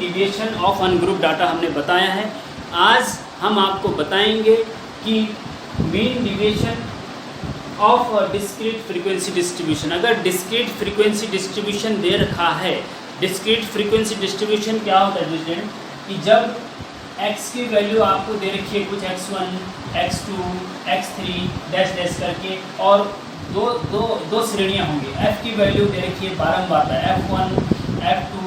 Deviation of ungroup data हमने बताया है। आज हम आपको बताएंगे कि mean deviation of discrete frequency distribution. अगर डिस्क्रीट फ्रीक्वेंसी डिस्ट्रीब्यूशन दे रखा है, डिस्क्रीट फ्रीक्वेंसी डिस्ट्रीब्यूशन क्या होता है स्टूडेंट, कि जब x की वैल्यू आपको दे रखी है कुछ x1, x2, x3 dash dash करके, और दो श्रेणियाँ होंगी। f की वैल्यू दे रखी है बारंबारता f1, f2,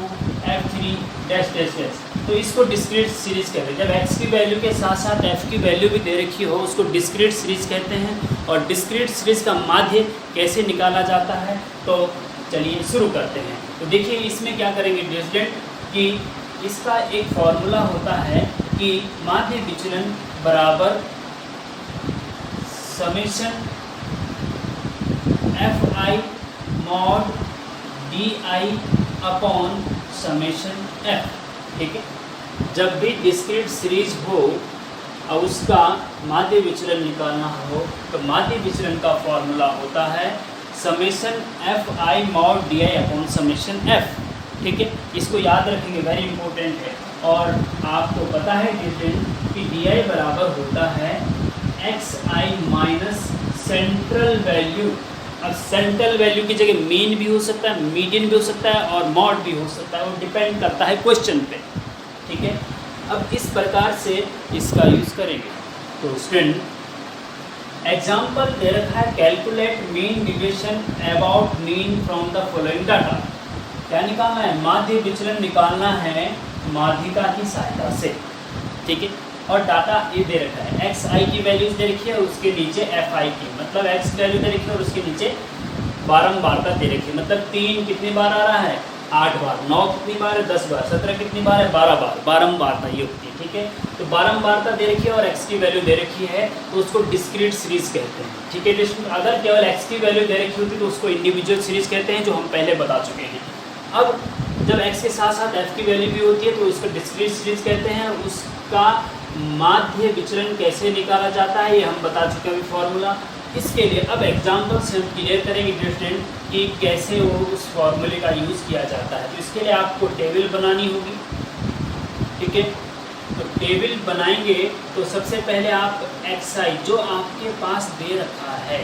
f3 dash dash dash, तो इसको डिस्क्रीट सीरीज कहते हैं। जब x की वैल्यू के साथ साथ f की वैल्यू भी दे रखी हो उसको डिस्क्रीट सीरीज कहते हैं। और डिस्क्रीट सीरीज का माध्य कैसे निकाला जाता है, तो चलिए शुरू करते हैं। तो देखिए इसमें क्या करेंगे स्टूडेंट कि इसका एक फॉर्मूला होता है कि माध्य विचलन बराबर summation fi mod di upon summation f। ठीक है, जब भी डिस्क्रीट सीरीज हो और उसका माध्य विचलन निकालना हो तो माध्य विचलन का फॉर्मूला होता है summation fi mod di upon summation f। ठीक है, इसको याद रखेंगे, वेरी इंपॉर्टेंट है। और आपको पता है कि di बराबर होता है xi माइनस सेंट्रल वैल्यू। अब सेंट्रल वैल्यू की जगह मीन भी हो सकता है, मीडियन भी हो सकता है और मॉड भी हो सकता है, वो डिपेंड करता है क्वेश्चन पे। ठीक है, अब इस प्रकार से इसका यूज़ करेंगे। तो स्टूडेंट एग्जाम्पल दे रखा है, calculate mean deviation about mean from the following data. क्या निकालना है, माध्य विचलन निकालना है माध्यिका की सहायता से। ठीक है, और डाटा ये दे रखा है, एक्स आई की वैल्यूज दे रखी है और उसके नीचे एफ आई की, मतलब एक्स वैल्यू दे रखी है और उसके नीचे बारंबारता दे रखी है। मतलब 3 कितनी बार आ रहा है, 8 बार, 9 कितनी बार है, 10 बार, 17 कितनी बार है, 12 बार, बारंबारता ये होती है। ठीक है, तो बारंबारता दे रखी है और एक्स की वैल्यू दे रखी है तो उसको डिस्क्रीट सीरीज कहते हैं। ठीक है, अगर केवल एक्स की वैल्यू दे रखी होती तो उसको इंडिविजुअल सीरीज कहते हैं, जो हम पहले बता चुके हैं। अब जब x के साथ साथ f की वैल्यू भी होती है तो इसको डिस्क्रीट सीरीज कहते हैं। उसका माध्य विचलन कैसे निकाला जाता है ये हम बता चुके हैं फॉर्मूला। इसके लिए अब एग्जाम्पल से हम क्लियर करेंगे स्टूडेंट कि कैसे वो उस फॉर्मूले का यूज़ किया जाता है। तो इसके लिए आपको टेबल बनानी होगी। ठीक है, तो टेबल बनाएंगे तो सबसे पहले आप xi जो आपके पास दे रखा है,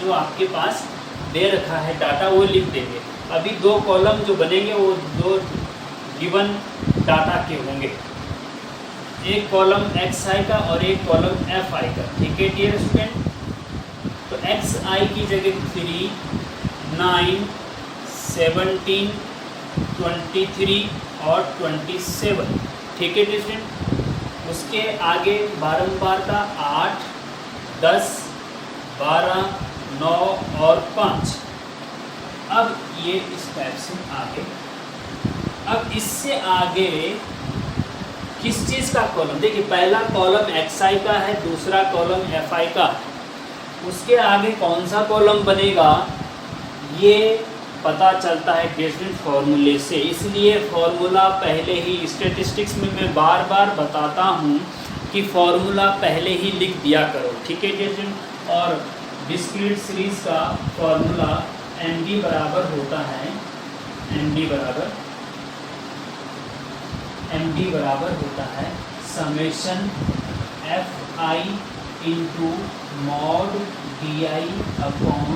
जो आपके पास दे रखा है डाटा वो लिख देंगे। अभी 2 कॉलम जो बनेंगे वो 2 गिवन डाटा के होंगे, एक कॉलम xi का और एक कॉलम fi का। ठीक है डियर स्टूडेंट, तो xi की जगह 3, 9, 17, 23 और 27। ठीक है डियर स्टूडेंट, उसके आगे बारंबारता 8, 10, 12, 9 और 5। अब ये इस टाइप से आगे, अब इससे आगे किस चीज़ का कॉलम, देखिए पहला कॉलम xi का है, दूसरा कॉलम fi का, उसके आगे कौन सा कॉलम बनेगा ये पता चलता है डिफरेंट फॉर्मूले से। इसलिए फॉर्मूला पहले ही, स्टैटिस्टिक्स में मैं बार बार बताता हूँ कि फॉर्मूला पहले ही लिख दिया करो। ठीक है डिफरेंट, और डिस्क्रीट सीरीज का फॉर्मूला md बराबर होता है, md बराबर होता है summation fi into mod di upon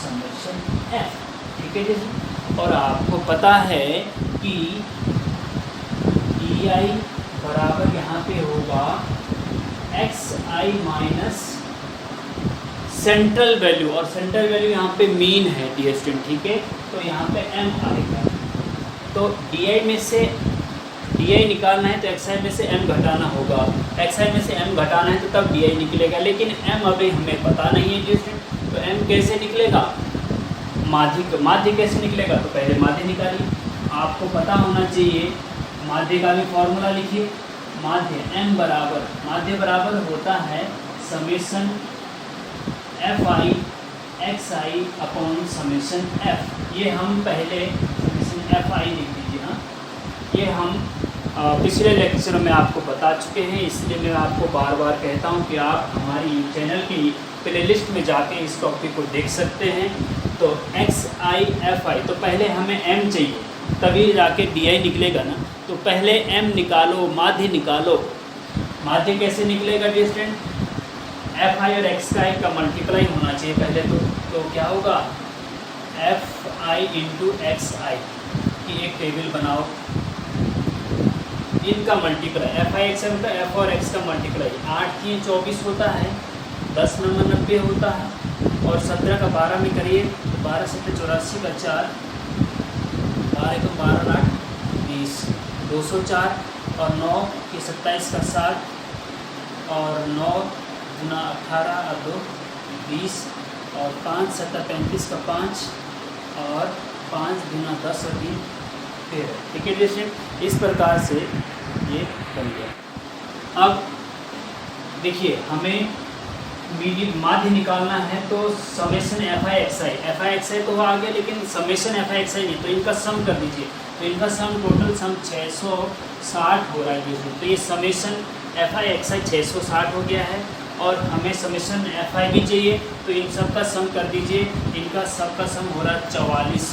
summation f। ठीक है जी, और आपको पता है कि di बराबर यहाँ पे होगा xi माइनस सेंट्रल वैल्यू, और सेंट्रल वैल्यू यहाँ पे मीन है डियर स्टूडेंट। ठीक है, तो यहाँ पे m आएगा, तो di में से di निकालना है तो xi में से m घटाना होगा, xi में से m घटाना है तो तब di निकलेगा, लेकिन m अभी हमें पता नहीं है डियर स्टूडेंट। तो m कैसे निकलेगा, माध्य कैसे निकलेगा, तो पहले माध्य निकालिए। आपको पता होना चाहिए, माध्य का भी फॉर्मूला लिखिए। माध्य बराबर होता है summation fi xi upon summation f। ये हम पहले समेशन fi लिख दीजिए। हाँ, ये हम पिछले लेक्चर में आपको बता चुके हैं, इसलिए मैं आपको बार बार कहता हूँ कि आप हमारी चैनल की प्लेलिस्ट में जाके इस टॉपिक को देख सकते हैं। तो xi fi, तो पहले हमें m चाहिए तभी जाके di निकलेगा ना। तो पहले m निकालो, माध्य निकालो। माध्य कैसे निकलेगा डियर स्टूडेंट? एफ आई और एक्स का का मल्टीप्लाई होना चाहिए पहले तो क्या होगा? एफ आई इंटू एक्स आई की एक टेबल बनाओ, इनका मल्टीप्लाई, एफ आई एक्स आई होता है एफ और एक्स का मल्टीप्लाई। 8 की 24 होता है, 10 नंबर 90 होता है, और 17 का 12 में करिए तो 12 से 84 का 4, 12 को 12 8 20, 204, और 9 की 27 का 7, और 9 गुना 18 और 2 20, और 5 7 35 का 5, और 5 गुना 10 और 3 13। ठीक है जैसे इस प्रकार से ये बन गया। अब देखिए हमें माध्य निकालना है, तो समेशन एफ आई एक्स आई तो आ गया, लेकिन समेशन एफ आई एक्स आई नहीं, तो इनका सम कर दीजिए। तो इनका सम टोटल सम 660 हो रहा है। तो ये समेशन एफ आई एक्स आई 660 हो गया है, और हमें समेशन एफ आई भी चाहिए, तो इन सब का सम कर दीजिए। इनका सब का सम हो रहा है 44,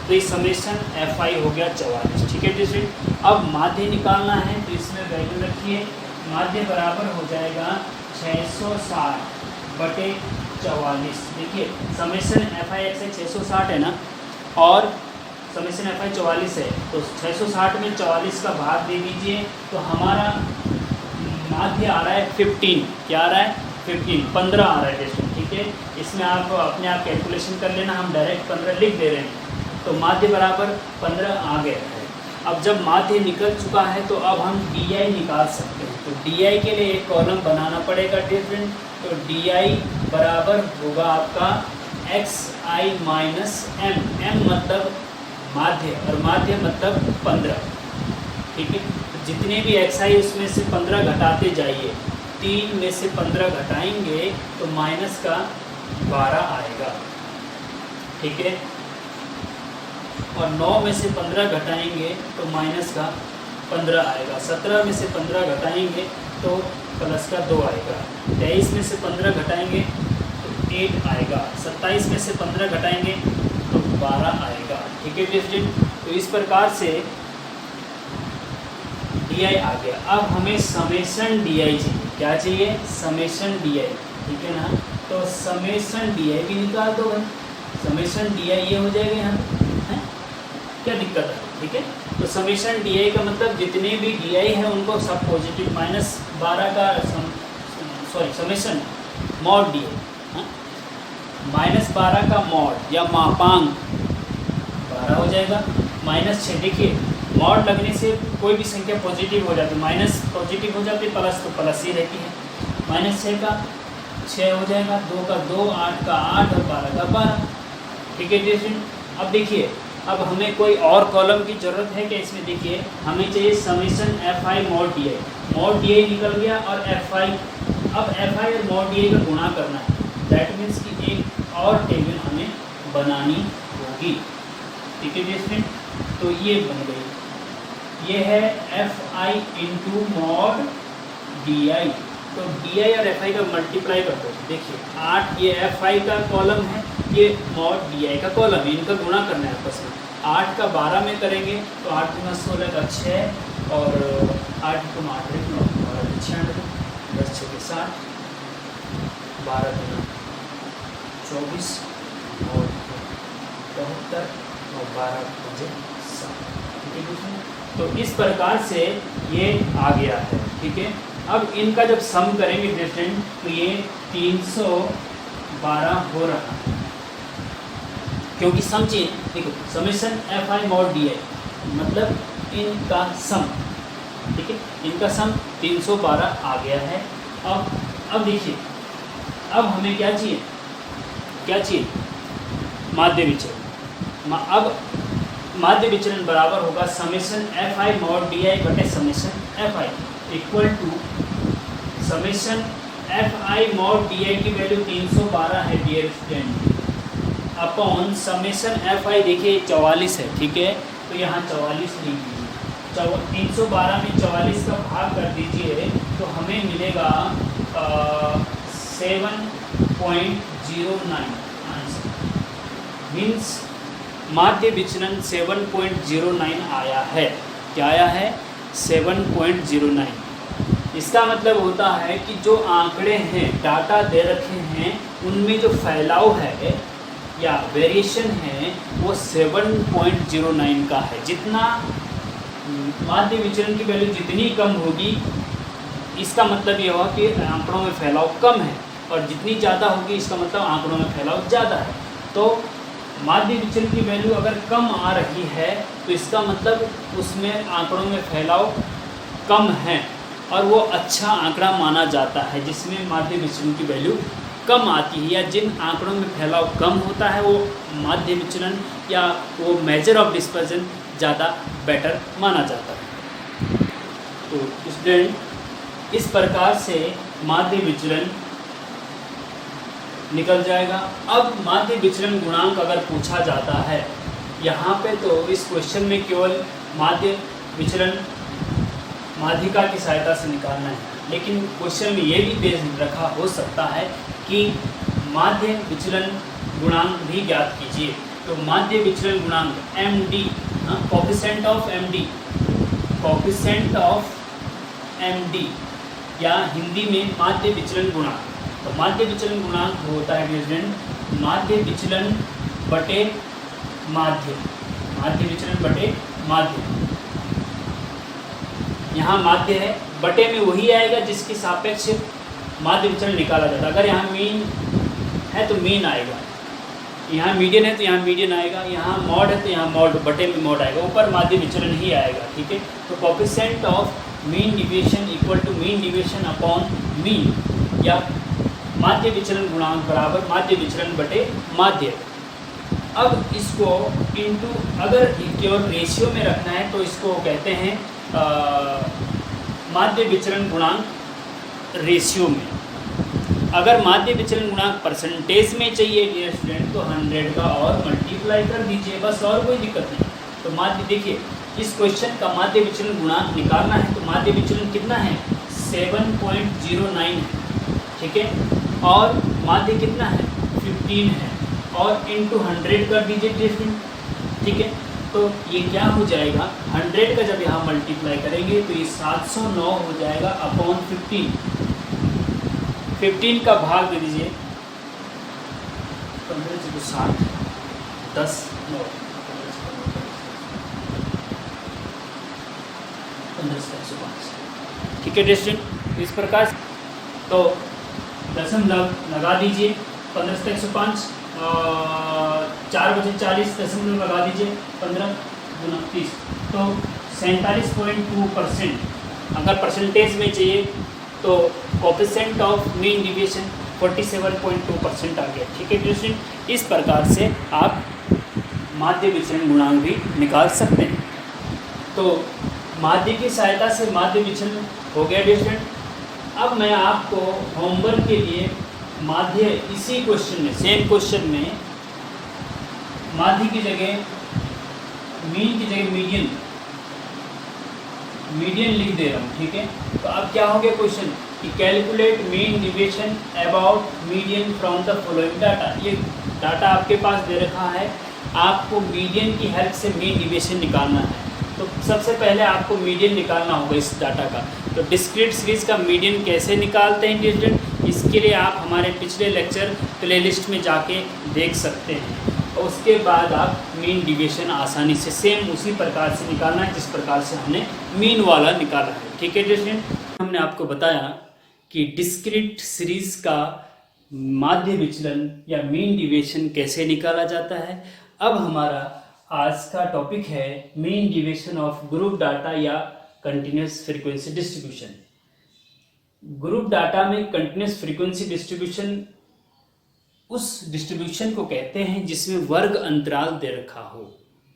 तो ये समेशन एफ आई हो गया 44। ठीक है जैसे अब माध्य निकालना है, तो इसमें वैल्यू रखिए। माध्य बराबर हो जाएगा 660 बटे 44। देखिए समेशन एफ आई एक्स आई 660 है ना, और समेशन एफ आई 44 है, तो 660 में 44 का भाग दे दीजिए, तो हमारा माध्य आ रहा है 15। क्या आ रहा है? 15 आ रहा है जैसे। ठीक है, इसमें आप अपने आप कैलकुलेशन कर लेना, हम डायरेक्ट 15 लिख दे रहे हैं। तो माध्य बराबर 15 आ गया है। अब जब माध्य निकल चुका है, तो अब हम डी आई निकाल सकते हैं। तो डी आई के लिए एक कॉलम बनाना पड़ेगा डिफरेंट। तो डी आई बराबर होगा आपका एक्स आई माइनस एम, एम मतलब माध्य, और माध्य मतलब 15। ठीक है, जितने भी एक्स आई उसमें से 15 घटाते जाइए। 3 में से 15 घटाएंगे तो माइनस का 12 आएगा। ठीक है, और 9 में से 15 घटाएंगे तो माइनस का 15 आएगा। 17 में से 15 घटाएंगे तो प्लस का 2 आएगा। 23 में से 15 घटाएंगे तो 8 आएगा। 27 में से 15 घटाएंगे तो 12 आएगा। ठीक है स्टूडेंट, तो इस प्रकार से डी आई आ गया। अब हमें समेशन डी आई चाहिए। क्या चाहिए? Summation D I. ठीक है ना, तो समेशन डी आई भी निकाल दो भाई। समेशन डी आई ये हो जाएगा यहाँ है, क्या दिक्कत है? ठीक है, तो समेशन डी आई का मतलब जितने भी डी आई है उनको सब पॉजिटिव, माइनस 12 का समेशन मॉड डी आई, माइनस 12 का मॉड या मापांक 12 हो जाएगा। माइनस 6, देखिए मॉड लगने से कोई भी संख्या पॉजिटिव हो जाती है, माइनस पॉजिटिव हो जाती है, प्लस तो प्लस ही रहती है। माइनस 6 का 6 हो जाएगा, 2 का 2, 8 का 8 और 12 का 12। ठीक है जैसे अब देखिए, अब हमें कोई और कॉलम की ज़रूरत है क्या इसमें? देखिए हमें चाहिए summation F I mod D I. Mod D आई निकल गया, और एफ आई, अब एफ आई और मॉड डी आई का गुणा करना है। दैट मीन्स कि एक और टेबल हमें बनानी होगी। ठीक है जैसे, तो ये बन गई, ये है F I into mod D आई। तो डी आई और एफ आई का मल्टीप्लाई कर दो। देखिए 8 ये एफ आई का कॉलम है, ये मॉड डी आई का कॉलम है, इनका गुणा करना है आपस में। 8 का 12 में करेंगे तो 8 गुना 16 का 6, और 8 गुना 8 9 12 96, 10 6 के 60, 12 गुना 24 और 72 और 12 5 7। ठीक है, तो इस प्रकार से ये आ गया है। ठीक है, अब इनका जब सम करेंगे डिफरेंट, तो ये 312 हो रहा है, क्योंकि सम चाहिए। देखो summation F I mod D आई मतलब इनका सम। ठीक है, इनका सम 312 आ गया है। अब देखिए, अब हमें क्या चाहिए? क्या चाहिए? माध्य विचलन। अब माध्य विचलन बराबर होगा summation F I mod D I बटे summation F I equal to summation F I mod D I की वैल्यू 312 है dear student, upon summation F I देखिए 44 है। ठीक है, तो यहाँ 44 लिख दीजिए। 312 में 44 का भाग कर दीजिए तो हमें मिलेगा 7.09 आंसर। मीन्स माध्य विचलन 7.09 आया है। क्या आया है 7.09। इसका मतलब होता है कि जो आंकड़े हैं, डाटा दे रखे हैं, उनमें जो फैलाव है या वेरिएशन है वो 7.09 का है। जितना माध्य विचलन की वैल्यू जितनी कम होगी, इसका मतलब ये हुआ कि आंकड़ों में फैलाव कम है, और जितनी ज़्यादा होगी इसका मतलब आंकड़ों में फैलाव ज़्यादा है। तो माध्य विचलन की वैल्यू अगर कम आ रही है तो इसका मतलब उसमें आंकड़ों में फैलाव कम है, और वो अच्छा आंकड़ा माना जाता है जिसमें माध्य विचलन की वैल्यू कम आती है, या जिन आंकड़ों में फैलाव कम होता है वो माध्य विचलन या वो मेजर ऑफ डिस्पर्जन ज़्यादा बेटर माना जाता है। तो स्टूडेंट इस प्रकार से माध्य विचलन निकल जाएगा। अब माध्य विचलन गुणांक अगर पूछा जाता है यहाँ पे, तो इस क्वेश्चन में केवल माध्य विचलन माध्यिका की सहायता से निकालना है, लेकिन क्वेश्चन में ये भी पेश रखा हो सकता है कि माध्य विचलन गुणांक भी ज्ञात कीजिए। तो माध्य विचलन गुणांक MD, coefficient of MD, coefficient of MD या हिंदी में माध्य विचलन गुणांक। तो माध्य विचलन गुणांक होता है स्टूडेंट माध्य विचलन बटे माध्य, माध्य विचलन बटे माध्य। यहाँ माध्य है, बटे में वही आएगा जिसके सापेक्ष माध्य विचलन निकाला जाता है। अगर यहाँ मीन है तो मीन आएगा, यहाँ मीडियन है तो यहाँ मीडियन आएगा, यहाँ मॉड है तो यहाँ मॉड, बटे में मॉड आएगा, ऊपर माध्य विचलन ही आएगा। ठीक है, तो coefficient of mean deviation equal to mean deviation upon mean, या माध्य विचलन गुणांक बराबर माध्य विचलन बटे माध्य। अब इसको इनटू, अगर केवल रेशियो में रखना है तो इसको कहते हैं माध्य विचलन गुणांक रेशियो में। अगर माध्य विचलन गुणांक परसेंटेज में चाहिए डियर स्टूडेंट तो 100 का और मल्टीप्लाई कर दीजिए, बस, और कोई दिक्कत नहीं। तो माध्य देखिए, इस क्वेश्चन का माध्य विचलन गुणांक निकालना है तो माध्य विचलन कितना है 7.09 है। ठीक है, और माध्य कितना है 15 है, और इनटू 100 कर दीजिए डियर स्टूडेंट। ठीक है, तो ये क्या हो जाएगा 100 का जब यहाँ मल्टीप्लाई करेंगे तो ये 709 हो जाएगा अपॉन 15। 15 का भाग दे दीजिए 15 से 60, 10 9 15 से 105। ठीक है डिस्टेंट, इस प्रकार से तो दशमलव लगा दीजिए 15 से 105, 4 बजे 40 दशमलव लगा दीजिए 15 गुना 30, तो 47.2%। अगर परसेंटेज में चाहिए तो कोफिशिएंट ऑफ मीन डिविएशन 47.2% आ गया। ठीक है स्टूडेंट, इस प्रकार से आप माध्य विचलन गुणांक भी निकाल सकते हैं। तो माध्य की सहायता से माध्य विचलन हो गया स्टूडेंट। अब मैं आपको होमवर्क के लिए माध्य, इसी क्वेश्चन में, सेम क्वेश्चन में माध्य की जगह मीन की जगह मीडियन लिख दे रहा हूँ। ठीक है, तो अब क्या हो गया क्वेश्चन कि calculate mean deviation about median from the following data. ये डाटा आपके पास दे रखा है, आपको मीडियन की हेल्प से मीन डिविएशन निकालना है। तो सबसे पहले आपको मीडियन निकालना होगा इस डाटा का। तो डिस्क्रीट सीरीज़ का मीडियन कैसे निकालते हैं स्टूडेंट, इसके लिए आप हमारे पिछले लेक्चर प्लेलिस्ट में जाके देख सकते हैं, और उसके बाद आप मीन डिविएशन आसानी से सेम उसी प्रकार से निकालना है जिस प्रकार से हमने मीन वाला निकाला है। ठीक है स्टूडेंट, हमने आपको बताया कि डिस्क्रीट सीरीज़ का माध्य विचलन या मीन डिविएशन कैसे निकाला जाता है। अब हमारा आज का टॉपिक है mean deviation of group data या continuous frequency distribution. Group data में कंटिन्यूस फ्रीक्वेंसी डिस्ट्रीब्यूशन उस डिस्ट्रीब्यूशन को कहते हैं जिसमें वर्ग अंतराल दे रखा हो।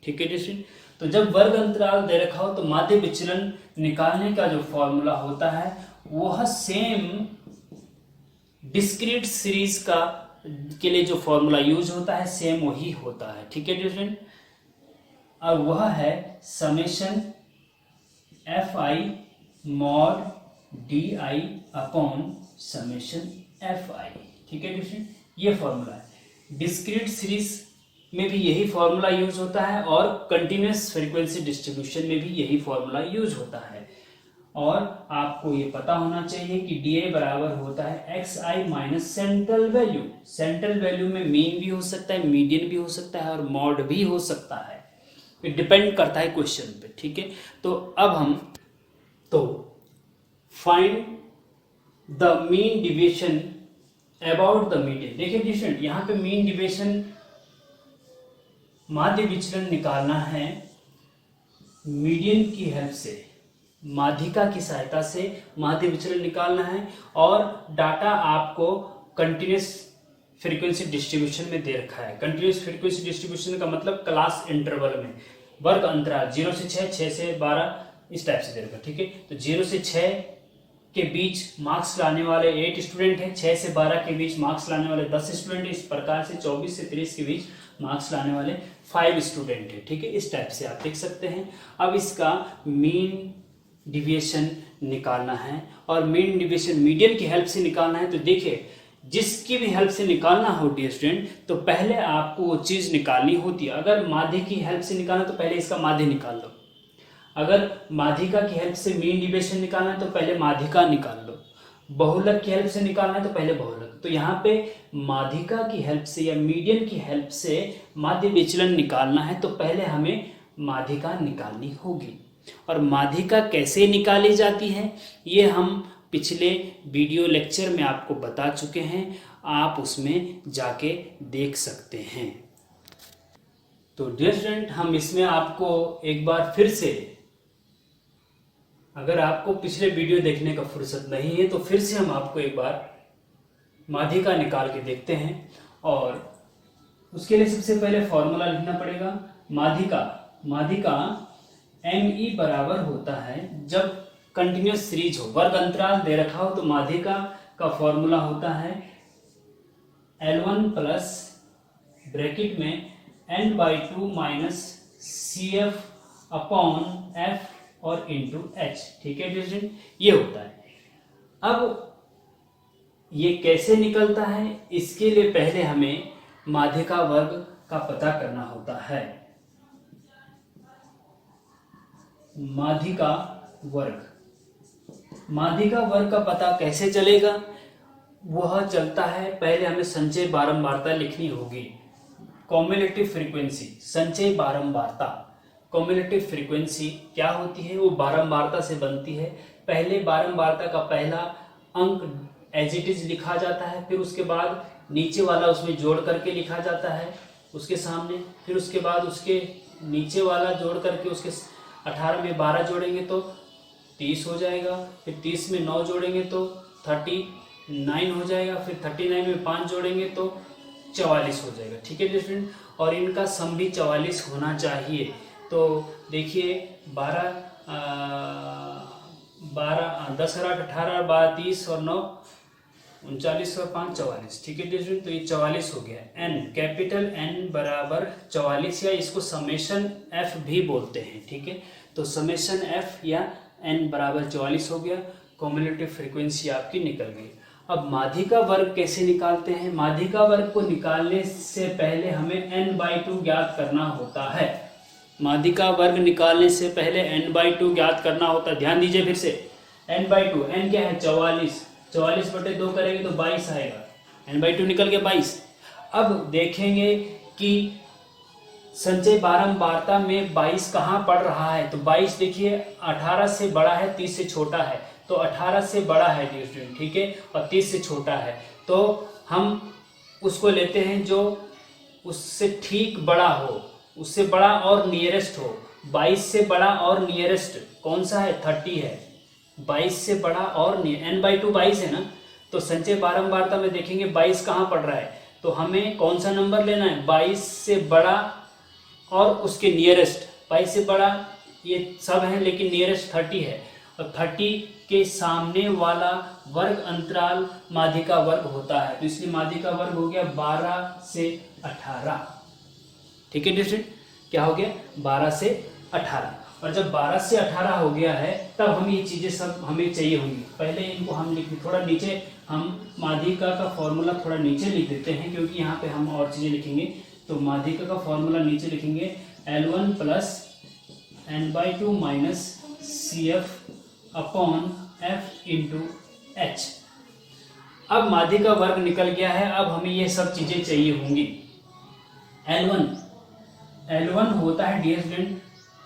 ठीक है डिस्ट्रीब्यूशन, तो जब वर्ग अंतराल दे रखा हो तो माध्य विचलन निकालने का जो फॉर्मूला होता है वह सेम डिस्क्रीट सीरीज का के लिए जो फॉर्मूला यूज होता है सेम वही होता है। ठीक है डिस्ट्रीब्यूशन, और वह है summation fi mod di upon summation fi। ठीक है डिस्ट्रीब्यूशन, ये फॉर्मूला है। डिस्क्रीट सीरीज में भी यही फॉर्मूला यूज होता है और कंटिन्यूस फ्रीक्वेंसी डिस्ट्रीब्यूशन में भी यही फॉर्मूला यूज होता है। और आपको ये पता होना चाहिए कि DI बराबर होता है XI minus central value. Central value में मीन भी हो सकता है, मीडियन भी हो सकता है और मॉड भी हो सकता है, ये डिपेंड करता है क्वेश्चन पे, ठीक है। तो अब हम find the mean deviation about the median. देखिए स्टूडेंट, यहाँ पे मीन डिविएशन माध्य विचलन निकालना है मीडियन की हेल्प से, माध्यिका की सहायता से माध्य विचलन निकालना है। और डाटा आपको कंटिन्यूस फ्रीक्वेंसी डिस्ट्रीब्यूशन में दे रखा है। कंटिन्यूस फ्रीक्वेंसी डिस्ट्रीब्यूशन का मतलब क्लास इंटरवल में, वर्ग अंतराल 0 से 6, 6 से 12, इस टाइप से दे रखा है, ठीक है। तो 0 से 6 के बीच मार्क्स लाने वाले 8 स्टूडेंट हैं, 6 से 12 के बीच मार्क्स लाने वाले 10 स्टूडेंट हैं, इस प्रकार से 24 से 30 के बीच मार्क्स लाने वाले 5 स्टूडेंट हैं, ठीक है। इस टाइप से आप देख सकते हैं। अब इसका मीन डिविएशन निकालना है और मीन डिविएशन मीडियन की हेल्प से निकालना है। तो देखिए, जिसकी भी हेल्प से निकालना हो डियर स्टूडेंट, तो पहले आपको वो चीज़ निकालनी होती है। अगर माध्य की हेल्प से निकालना तो पहले इसका माध्य निकाल लो, अगर माध्यिका की हेल्प से मीन डिविएशन निकालना है तो पहले माध्यिका निकाल लो, बहुलक की हेल्प से निकालना है तो पहले बहुलक। तो यहाँ पे माध्यिका की हेल्प से या मीडियन की हेल्प से माध्य विचलन निकालना है तो पहले हमें माध्यिका निकालनी होगी। और माध्यिका कैसे निकाली जाती है ये हम पिछले वीडियो लेक्चर में आपको बता चुके हैं, आप उसमें जाके देख सकते हैं। तो डियर स्टूडेंट, हम इसमें आपको एक बार फिर से, अगर आपको पिछले वीडियो देखने का फुर्सत नहीं है तो फिर से हम आपको एक बार माध्यिका निकाल के देखते हैं। और उसके लिए सबसे पहले फॉर्मूला लिखना पड़ेगा। माध्यिका ME बराबर होता है, जब कंटिन्यूस सीरीज हो, वर्ग अंतराल दे रखा हो, तो माध्यिका का फॉर्मूला होता है L1 प्लस ब्रैकेट में n/2 minus CF upon F और इंटू H, ठीक है डियर, ये होता है। अब ये कैसे निकलता है, इसके लिए पहले हमें माध्यिका वर्ग का पता करना होता है। माध्यिका वर्ग का पता कैसे चलेगा, वह चलता है, पहले हमें संचय बारंबारता लिखनी होगी। कॉम्युलेटिव फ्रीक्वेंसी, संचय बारंबारता, कॉम्युलेटिव फ्रीक्वेंसी क्या होती है, वो बारंबारता से बनती है। पहले बारंबारता का पहला अंक एज इट इज लिखा जाता है, फिर उसके बाद नीचे वाला उसमें जोड़ करके लिखा जाता है उसके सामने, फिर उसके बाद उसके नीचे वाला जोड़ करके उसके 18 में 12 जोड़ेंगे तो 30 हो जाएगा, फिर 30 में 9 जोड़ेंगे तो 39 हो जाएगा, फिर 39 में 5 जोड़ेंगे तो 44 हो जाएगा, ठीक है स्टूडेंट। और इनका सम भी 44 होना चाहिए। तो देखिए 10 और 8 18, 12 30 और 9 39 और 5 44, ठीक है स्टूडेंट। तो ये 44 हो गया। N, कैपिटल N बराबर 44, या इसको समेशन F भी बोलते हैं, ठीक है। तो समेशन F या N बराबर 44 हो गया, कॉम्युलेटिव फ्रीक्वेंसी आपकी निकल गई। अब माध्यिका वर्ग कैसे निकालते हैं, माध्यिका वर्ग को निकालने से पहले हमें n/2 ज्ञात करना होता है। माध्यिका वर्ग निकालने से पहले n/2 ज्ञात करना होता है। ध्यान दीजिए फिर से, n/2, n क्या है 44, 44/2 करेंगे तो 22 आएगा, n/2 निकल गया 22। अब देखेंगे कि संचय बारंबारता में 22 कहाँ पड़ रहा है, तो 22 देखिए 18 से बड़ा है, 30 से छोटा है, तो 18 से बड़ा है डियर स्टूडेंट, ठीक है, और 30 से छोटा है, तो हम उसको लेते हैं जो उससे ठीक बड़ा हो, उससे बड़ा और नियरेस्ट हो। 22 से बड़ा और नियरेस्ट कौन सा है, 30 है। 22 से बड़ा और n/2 22 है ना, तो संचय बारंबारता में देखेंगे 22 कहाँ पड़ रहा है, तो हमें कौन सा नंबर लेना है, 22 से बड़ा और उसके नियरेस्ट। 22 से बड़ा ये सब है लेकिन नियरेस्ट 30 है, और 30 के सामने वाला वर्ग अंतराल माध्यिका वर्ग होता है, तो इसलिए माध्यिका वर्ग हो गया 12 से 18, ठीक है डिस्ट्रिक्ट, क्या हो गया 12 से 18। और जब 12 से 18 हो गया है तब हम ये चीज़ें सब हमें चाहिए होंगी। पहले इनको हम थोड़ा नीचे, हम माध्यिका का फॉर्मूला थोड़ा नीचे लिख देते हैं, क्योंकि यहाँ पे हम और चीज़ें लिखेंगे तो माध्यिका का फॉर्मूला नीचे लिखेंगे L1 plus n/2 minus CF upon F into H। अब माध्यिका वर्ग निकल गया है, अब हमें ये सब चीजें चाहिए होंगी। L1 होता है डियर स्टूडेंट,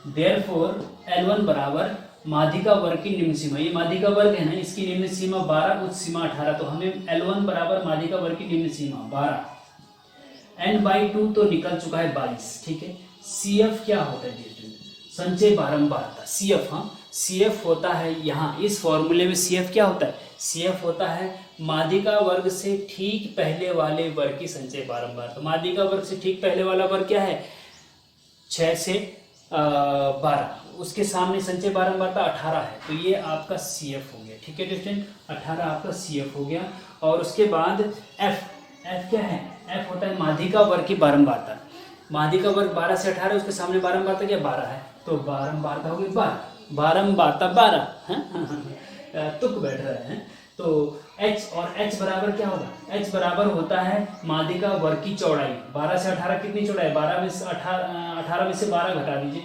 देयरफॉर L1 बराबर माध्यिका वर्ग की निम्न सीमा, ये माध्यिका वर्ग है ना, इसकी निम्न सीमा 12, उच्च सीमा 18, तो हमें L1 बराबर माध्यिका वर्ग की निम्न सीमा 12, n/2 तो निकल चुका है 22, ठीक है। CF क्या होता है डियर स्टूडेंट, संचय बारंबारता, CF, हाँ CF होता है यहाँ इस फॉर्मूले में CF क्या होता है, CF होता है माध्यिका वर्ग से ठीक पहले वाले वर्ग की संचय बारंबारता। माध्यिका वर्ग से ठीक पहले वाला वर्ग क्या है, 6 से 12, उसके सामने संचय बारंबारता 18 है, तो ये आपका CF हो गया, ठीक है स्टूडेंट, 18 आपका CF हो गया। और उसके बाद F क्या है, F होता है माध्यिका वर्ग की बारंबारता। माध्यिका वर्ग 12 से 18, उसके सामने बारंबारता क्या 12 है, तो बारंबारता हो गई 12, बारंबारता 12 है, तुक बैठ रहे हैं। तो H और H बराबर क्या होगा, H बराबर होता है माध्यिका वर्ग की चौड़ाई। 12 से 18 कितनी चौड़ाई, 12 में से 18 में से 12 घटा दीजिए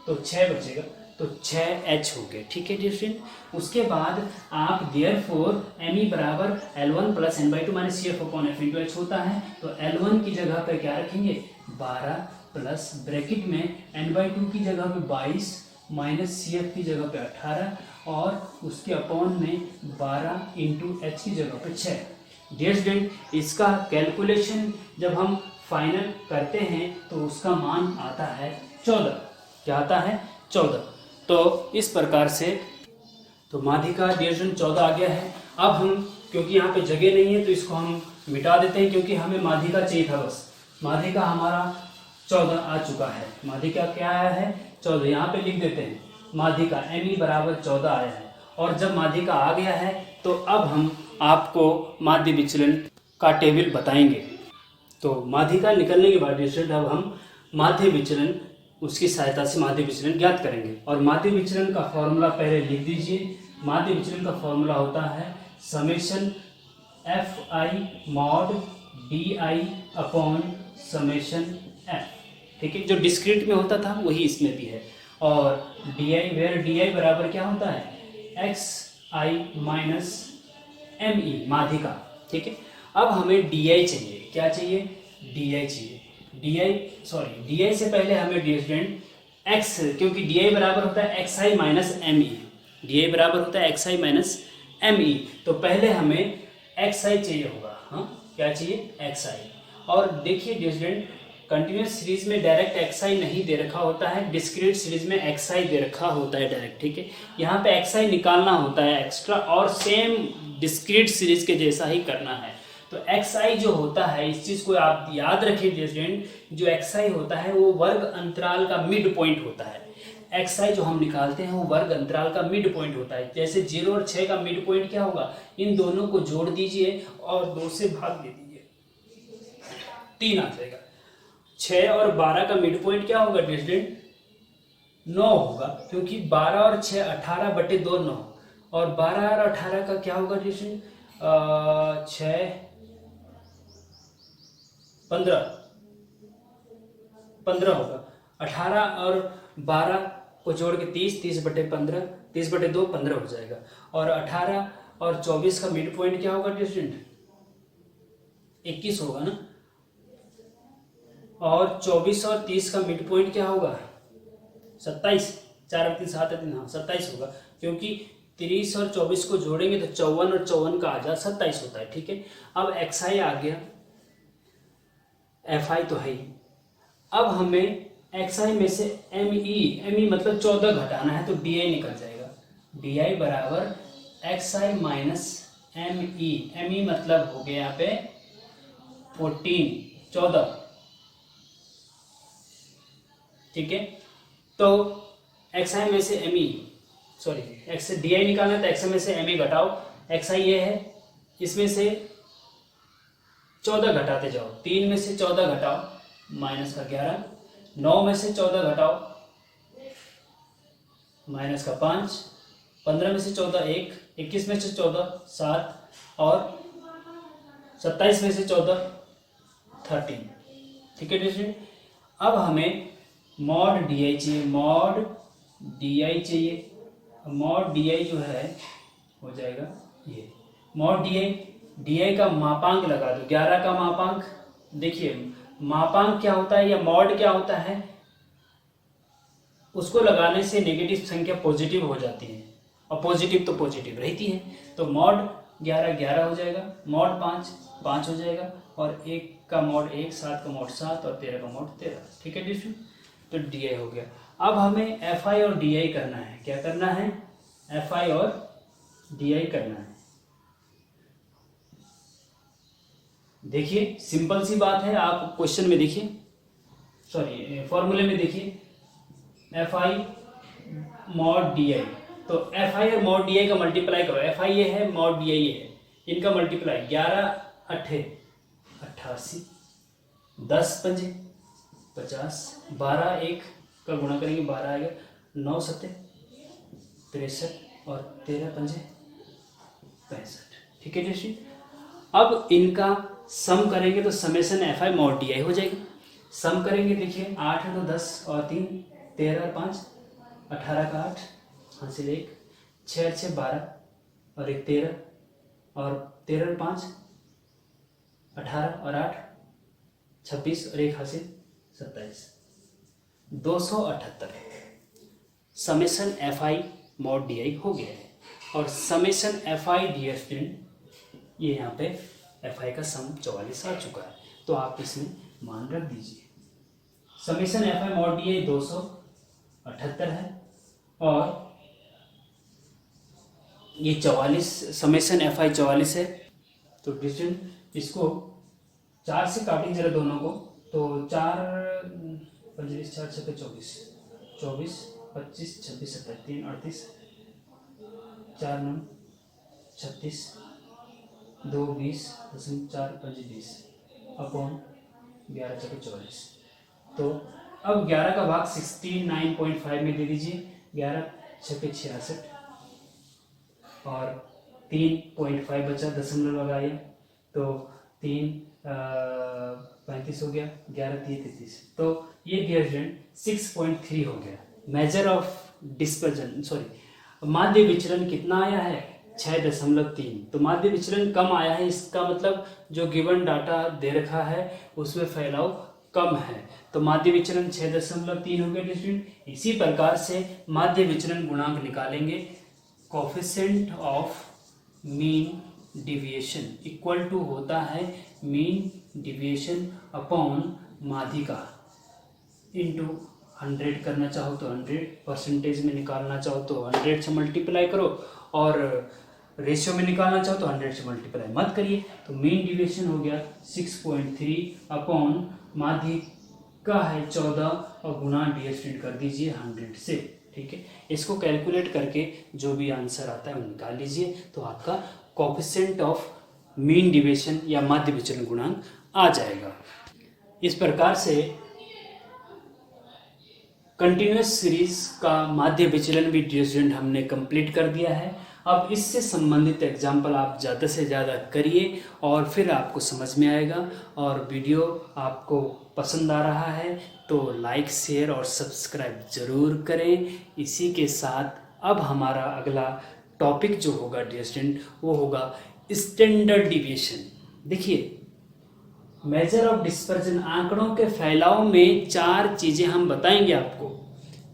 तो 6 बचेगा, तो 6H हो गया, ठीक है डियर स्टूडेंट। उसके बाद आप देयरफॉर ME बराबर L1 plus n/2 minus CF upon F into H होता है, तो L1 की जगह पे क्या रखेंगे 12 प्लस ब्रैकेट में n/2 की जगह पे 22 माइनस CF की जगह पे 18 और उसके अपॉन में 12 इंटू H की जगह पे 6। डियर स्टूडेंट, इसका कैलकुलेशन जब हम फाइनल करते हैं तो उसका मान आता है 14, क्या आता है 14। तो इस प्रकार से तो माध्यिका डियर स्टूडेंट 14 आ गया है। अब हम क्योंकि यहाँ पे जगह नहीं है तो इसको हम मिटा देते हैं, क्योंकि हमें माध्यिका चाहिए था बस। माध्यिका हमारा 14 आ चुका है, माध्यिका क्या आया है 14, यहाँ पे लिख देते हैं माध्यिका ME बराबर 14 आया है। और जब माध्यिका आ गया है तो अब हम आपको माध्य विचलन का टेबल बताएंगे। तो माध्यिका निकलने के बाद अब हम माध्य विचलन, उसकी सहायता से माध्य विचलन ज्ञात करेंगे। और माध्य विचलन का फॉर्मूला पहले लिख दीजिए। माध्य विचलन का फॉर्मूला होता है summation FI mod DI upon summation F, ठीक है। जो डिस्क्रीट में होता था वही इसमें भी है। और DI वेयर DI बराबर क्या होता है XI माइनस ME माध्यिका, ठीक है। अब हमें DI चाहिए, क्या चाहिए DI चाहिए। DI से पहले हमें डियर स्टूडेंट X, क्योंकि DI बराबर होता है XI माइनस ME, DI बराबर होता है XI माइनस ME, तो पहले हमें XI चाहिए होगा, हाँ क्या चाहिए XI। और देखिए डियर स्टूडेंट, कंटिन्यूस सीरीज में डायरेक्ट XI नहीं दे रखा होता है, डिस्क्रीट सीरीज में XI दे रखा होता है डायरेक्ट, ठीक है। यहाँ पे XI निकालना होता है एक्स्ट्रा, और सेम डिस्क्रीट सीरीज के जैसा ही करना है। तो XI जो होता है, इस चीज को आप याद रखिए डियर स्टूडेंट, जो XI होता है वो वर्ग अंतराल का मिड पॉइंट होता है। XI जो हम निकालते हैं वो वर्ग अंतराल का मिड पॉइंट होता है। जैसे 0 और 6 का मिड पॉइंट क्या होगा, इन दोनों को जोड़ दीजिए और 2 से भाग दे दीजिए, 3 आ जाएगा। 6 और 12 का मिड पॉइंट क्या होगा डियर स्टूडेंट 9 होगा, क्योंकि 12 और 6 18/2 9, और 12 और 18 का क्या होगा डियर स्टूडेंट 6 15 होगा। 18 और 12 को जोड़ के 30/15 30/2 15 हो जाएगा। और 18 और 24 का मिड पॉइंट क्या होगा डियर स्टूडेंट 21 होगा ना। और 24 और 30 का मिड पॉइंट क्या होगा 27, 4 और 3 7 3, हाँ 27 होगा, क्योंकि 30 और 24 को जोड़ेंगे तो 54 और 54 का आजा 27 होता है, ठीक है। अब XI आ गया, FI तो है ही। अब हमें XI में से ME मतलब 14 घटाना है, तो DI निकल जाएगा। DI बराबर XI माइनस ME मतलब हो गया यहाँ पे 14, ठीक है। तो XI में से DI निकालना है तो XI में से ME घटाओ। XI ये है, इसमें से 14 घटाते जाओ, 3 में से 14 घटाओ माइनस का 11, 9 में से 14 घटाओ माइनस का 5, 15 में से 14 1, 21 में से 14 7 और 27 में से 14 13, ठीक है स्टूडेंट। अब हमें मॉड डी आई चाहिए, मॉड डी आई चाहिए। मॉड डी आई जो है हो जाएगा ये मॉड डी आई का मापांक लगा दो, 11 का मापांक। देखिए मापांक क्या होता है या मॉड क्या होता है, उसको लगाने से नेगेटिव संख्या पॉजिटिव हो जाती है और पॉजिटिव तो पॉजिटिव रहती है। तो मॉड 11 11 हो जाएगा, मॉड 5 5 हो जाएगा, और 1 का मॉड 1, 7 का मॉड 7 और 13 का मॉड 13। ठीक है डिस्ट्रीब्यूट, तो डी आई हो गया। अब हमें एफ आई और डी आई करना है। क्या करना है? एफ आई और डी आई करना है। देखिए सिंपल सी बात है, आप क्वेश्चन में देखिए, सॉरी फॉर्मूले में देखिए, एफ आई मॉड डी आई। तो एफ आई और मॉड डी आई का मल्टीप्लाई करो, एफ आई ये है, मॉड डी आई ये है, इनका मल्टीप्लाई 11 8 88, 10 5 50, 12 1 का गुणा करेंगे 12 आएगा, 9 7 63 और 13 5 65। ठीक है जी। अब इनका सम करेंगे तो summation F I mod D आई हो जाएगी। सम करेंगे, देखिए 8 2 10 और 3 13 और 5 18 का 8 हासिल 1, 6 6 12 और 1 13 और 13 और 5 18 और 8 26 और 1 हासिल 27, 278 summation F I mod D आई हो गया है। और summation F I D F ये यहाँ पे एफ आई का सम 44 आ चुका है, तो आप इसमें मान रख दीजिए। Summation F I mod D आई 278 है और ये 44 समेसन एफ आई 44 है। तो डिस्टेंस इसको 4 से काटेंगे जरा दोनों को, तो 4 25 4 6 24 24 25 26 27 3 38 4 9 36 2 20 4 5 20 अपॉन 11 6 44। तो अब 11 का भाग 69.5 में दे दीजिए, 11 6 66 और 3.5 बचा, दशमलव लगाइए तो 3 35 हो गया, 11 3 33। तो ये डिटर्जेंट 6.3 हो गया। मेजर ऑफ डिस्पर्जन सॉरी माध्य विचलन कितना आया है? 6.3। तो माध्य विचलन कम आया है, इसका मतलब जो गिवन डाटा दे रखा है उसमें फैलाव कम है, तो माध्य विचलन 6.3 हो गया डिस्ट्रीब्यूट। इसी प्रकार से माध्य विचलन गुणांक निकालेंगे, coefficient of mean deviation equal to होता है मीन डिविएशन अपॉन माध्यिका इंटू 100 करना चाहो तो 100, परसेंटेज में निकालना चाहो तो 100 से मल्टीप्लाई करो, और रेशियो में निकालना चाहो तो 100 से मल्टीप्लाई मत करिए। तो मीन डिविएशन हो गया 6.3 अपॉन माध्यिका है 14 और गुना डिस्टेंट कर दीजिए 100 से। ठीक है, इसको कैलकुलेट करके जो भी आंसर आता है वो निकाल लीजिए, तो आपका कोफिशिएंट ऑफ मीन डिविएशन या माध्य विचलन गुणांक आ जाएगा। इस प्रकार से कंटिन्यूस सीरीज का माध्य विचलन भी डिस्टेंट हमने कंप्लीट कर दिया है। अब इससे संबंधित एग्जाम्पल आप ज़्यादा से ज़्यादा करिए और फिर आपको समझ में आएगा। और वीडियो आपको पसंद आ रहा है तो लाइक शेयर और सब्सक्राइब ज़रूर करें। इसी के साथ अब हमारा अगला टॉपिक जो होगा डिस्टेंट वो होगा स्टैंडर्ड डिविएशन। देखिए मेजर ऑफ डिस्पर्जन आंकड़ों के फैलाव में 4 चीज़ें हम बताएंगे आपको।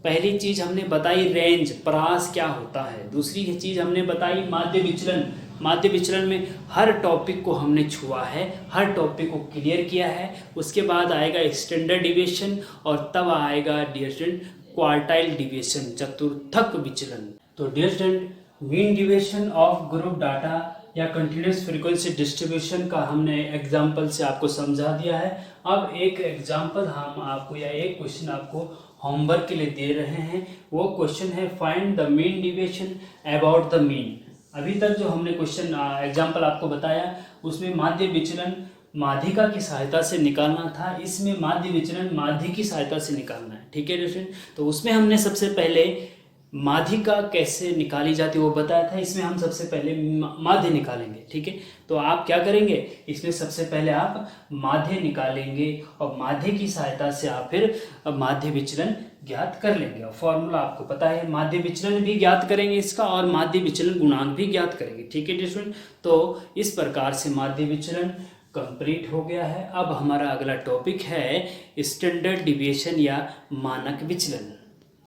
पहली चीज़ हमने बताई रेंज, परास क्या होता है। दूसरी चीज़ हमने बताई माध्य विचलन। माध्य विचलन में हर टॉपिक को हमने छुआ है, हर टॉपिक को क्लियर किया है। उसके बाद आएगा स्टैंडर्ड डिविएशन और तब आएगा डिस्टेंट क्वार्टाइल डिविएशन, चतुर्थक विचलन। तो distant mean deviation of group data या कंटिन्यूस फ्रीक्वेंसी डिस्ट्रीब्यूशन का हमने एग्जाम्पल से आपको समझा दिया है। अब एक एग्जाम्पल हम आपको या एक क्वेश्चन आपको होमवर्क के लिए दे रहे हैं। वो क्वेश्चन है find the mean deviation about the mean. अभी तक जो हमने क्वेश्चन एग्जाम्पल आपको बताया उसमें माध्य विचलन माध्यिका की सहायता से निकालना था, इसमें माध्य विचलन माध्यिक की सहायता से निकालना है। ठीक है दोस्तों, तो उसमें हमने सबसे पहले माध्यिका कैसे निकाली जाती है वो बताया था। इसमें हम सबसे पहले माध्य निकालेंगे, ठीक है। तो आप क्या करेंगे, इसमें सबसे पहले आप माध्य निकालेंगे और माध्य की सहायता से आप फिर माध्य विचलन ज्ञात कर लेंगे। और फॉर्मूला आपको पता है, माध्य विचलन भी ज्ञात करेंगे इसका और माध्य विचलन गुणांक भी ज्ञात करेंगे, ठीक है स्टूडेंट। तो इस प्रकार से माध्य विचलन कंप्लीट हो गया है। अब हमारा अगला टॉपिक है स्टैंडर्ड डिविएशन या मानक विचलन।